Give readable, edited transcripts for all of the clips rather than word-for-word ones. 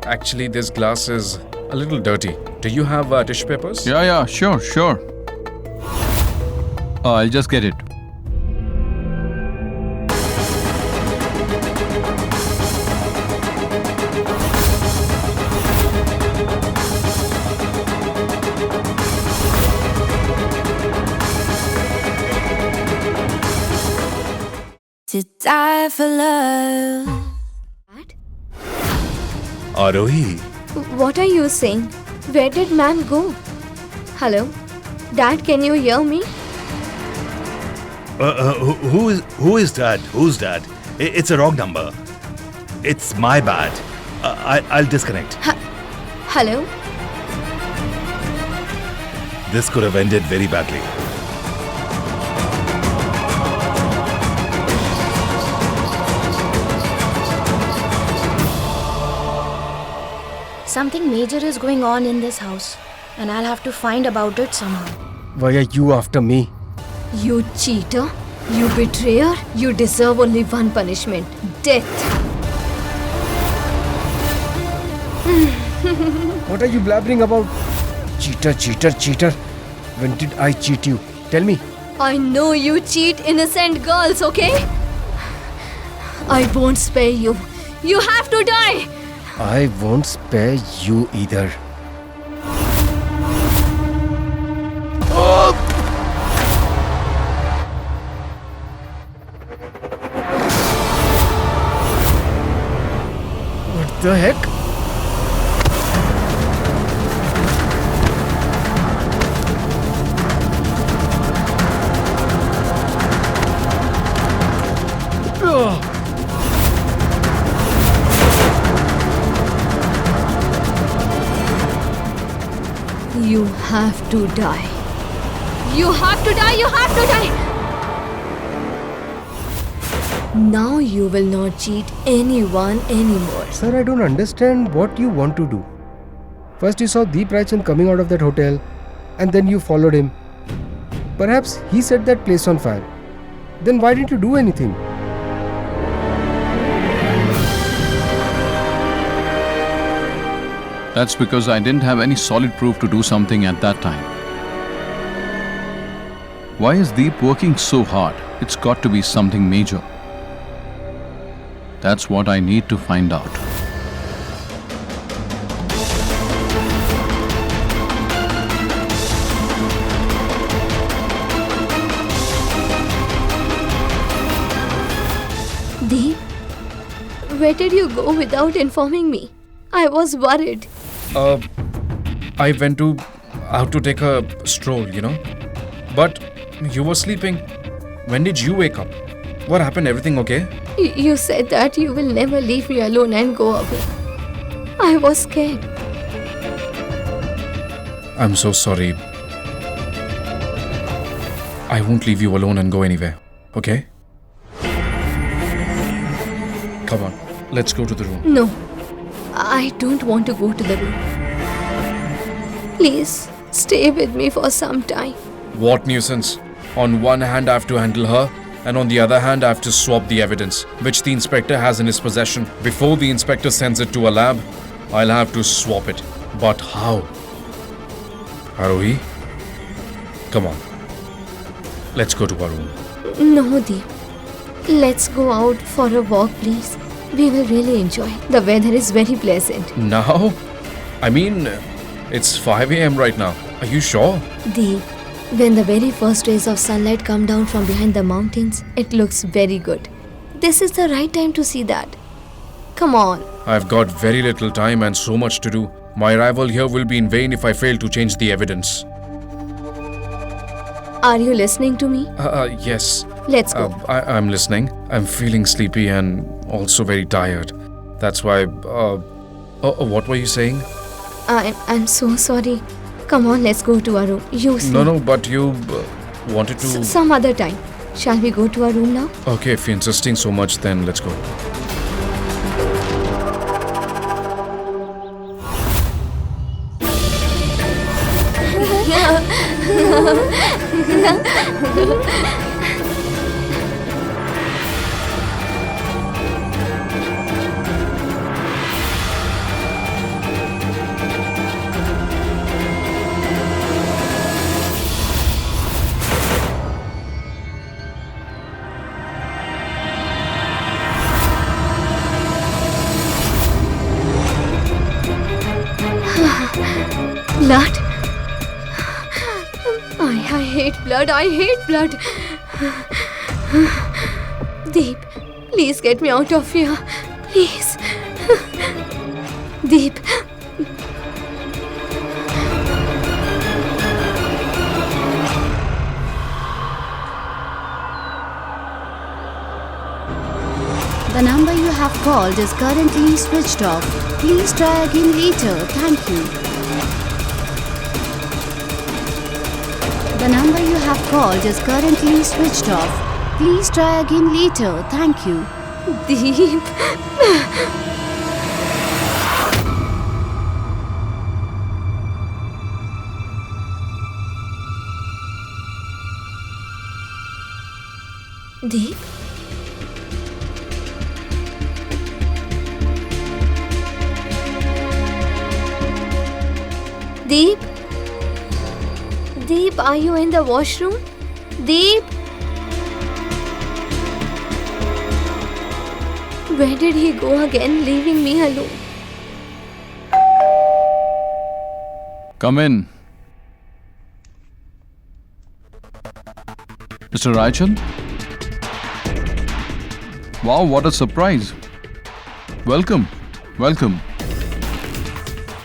Actually, this glass is a little dirty. Do you have tissue papers? Yeah, sure. I'll just get it. To die for love. Dad? Arohi. What are you saying? Where did man go? Hello? Dad, can you hear me? Who is dad? Who's dad? It's a wrong number. It's my bad. I'll disconnect. Hello? This could have ended very badly. Something major is going on in this house, and I'll have to find about it somehow. Why are you after me? You cheater, you betrayer, you deserve only one punishment, death. What are you blabbering about? Cheater. When did I cheat you? Tell me. I know you cheat innocent girls, okay? I won't spare you. You have to die! I won't spare you either. What the heck? You have to die. You have to die, you have to die! Now you will not cheat anyone anymore. Sir, I don't understand what you want to do. First you saw Deep Raichand coming out of that hotel and then you followed him. Perhaps he set that place on fire. Then why didn't you do anything? That's because I didn't have any solid proof to do something at that time. Why is Deep working so hard? It's got to be something major. That's what I need to find out. Deep, where did you go without informing me? I was worried. I went out to take a stroll, But you were sleeping. When did you wake up? What happened? Everything okay? You said that you will never leave me alone and go away. I was scared. I'm so sorry. I won't leave you alone and go anywhere, okay? Come on, let's go to the room. No, I don't want to go to the room. Please, stay with me for some time. What nuisance? On one hand, I have to handle her, and on the other hand, I have to swap the evidence, which the inspector has in his possession. Before the inspector sends it to a lab, I'll have to swap it. But how? Arohi? Come on. Let's go to our room. No, Deep. Let's go out for a walk, please. We will really enjoy. The weather is very pleasant. Now? I mean, it's 5 a.m. right now. Are you sure? Deep, when the very first rays of sunlight come down from behind the mountains, it looks very good. This is the right time to see that. Come on. I've got very little time and so much to do. My arrival here will be in vain if I fail to change the evidence. Are you listening to me? Yes. Let's go. I'm listening. I'm feeling sleepy and also very tired. That's why... what were you saying? I'm so sorry. Come on, let's go to our room. You see. No, but you wanted to... Some other time. Shall we go to our room now? Okay, if you're insisting so much, then let's go. Blood? I hate blood. I hate blood. Deep, please get me out of here. Please. Deep. The number you have called is currently switched off. Please try again later. Thank you. The number you have called is currently switched off. Please try again later. Thank you. Deep. Deep? Deep? Deep, are you in the washroom? Deep? Where did he go again, leaving me alone? Come in. Mr. Raichand? Wow, what a surprise. Welcome. Welcome.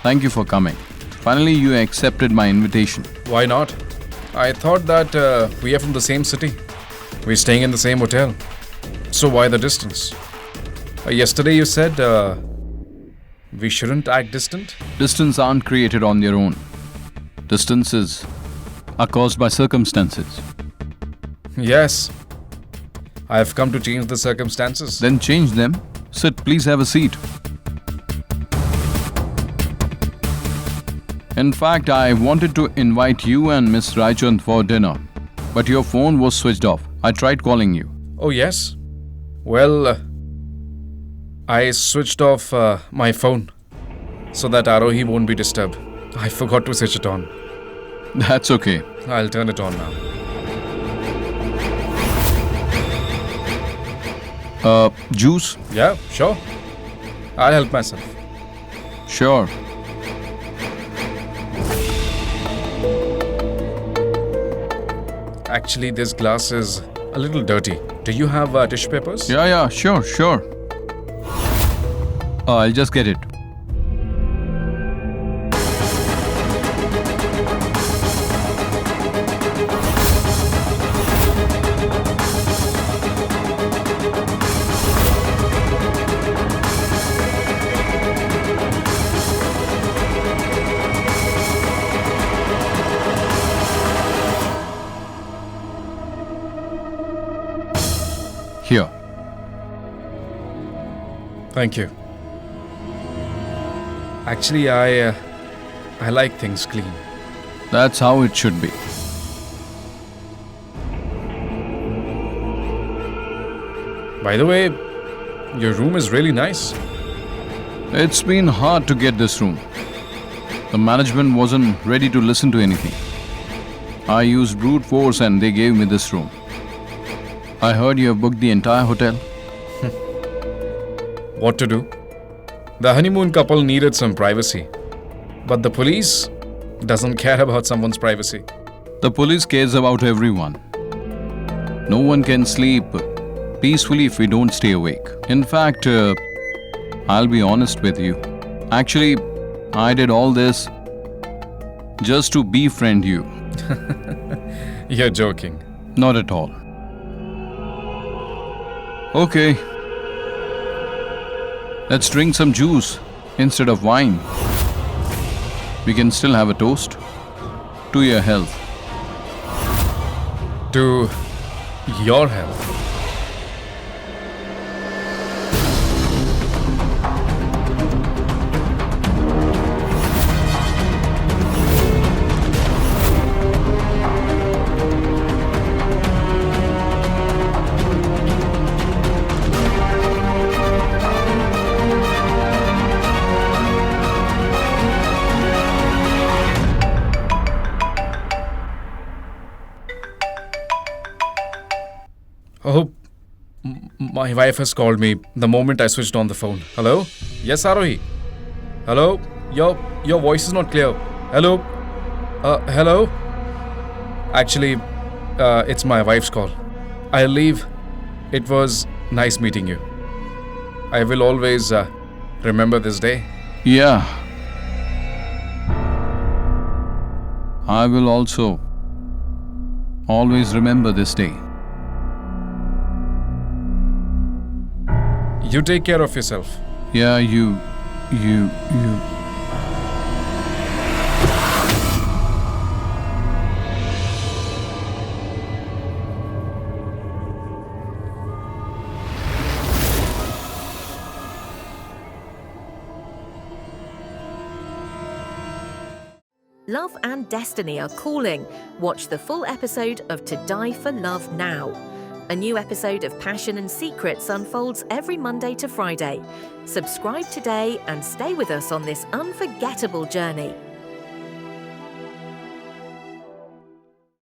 Thank you for coming. Finally, you accepted my invitation. Why not? I thought that we are from the same city. We're staying in the same hotel. So why the distance? Yesterday you said we shouldn't act distant? Distance aren't created on their own. Distances are caused by circumstances. Yes. I have come to change the circumstances. Then change them. Sit, please have a seat. In fact, I wanted to invite you and Miss Raichand for dinner, but your phone was switched off. I tried calling you. Oh, yes? Well, I switched off my phone so that Arohi won't be disturbed. I forgot to switch it on. That's okay. I'll turn it on now. Juice? Yeah, sure. I'll help myself. Sure. Actually, this glass is a little dirty. Do you have tissue papers? Yeah, sure. I'll just get it. Here. Thank you. Actually, I like things clean. That's how it should be. By the way, your room is really nice. It's been hard to get this room. The management wasn't ready to listen to anything. I used brute force and they gave me this room. I heard you have booked the entire hotel. What to do? The honeymoon couple needed some privacy. But the police doesn't care about someone's privacy. The police cares about everyone. No one can sleep peacefully if we don't stay awake. In fact, I'll be honest with you. Actually, I did all this just to befriend you. You're joking. Not at all. Okay. Let's drink some juice instead of wine. We can still have a toast to your health. To your health. Oh, my wife has called me the moment I switched on the phone. Hello? Yes, Arohi. Hello? Your voice is not clear. Hello? Hello? Actually, it's my wife's call. I'll leave. It was nice meeting you. I will always remember this day. Yeah. I will also always remember this day. You take care of yourself. Yeah, you. Love and Destiny are calling. Watch the full episode of To Die for Love now. A new episode of Passion and Secrets unfolds every Monday to Friday. Subscribe today and stay with us on this unforgettable journey.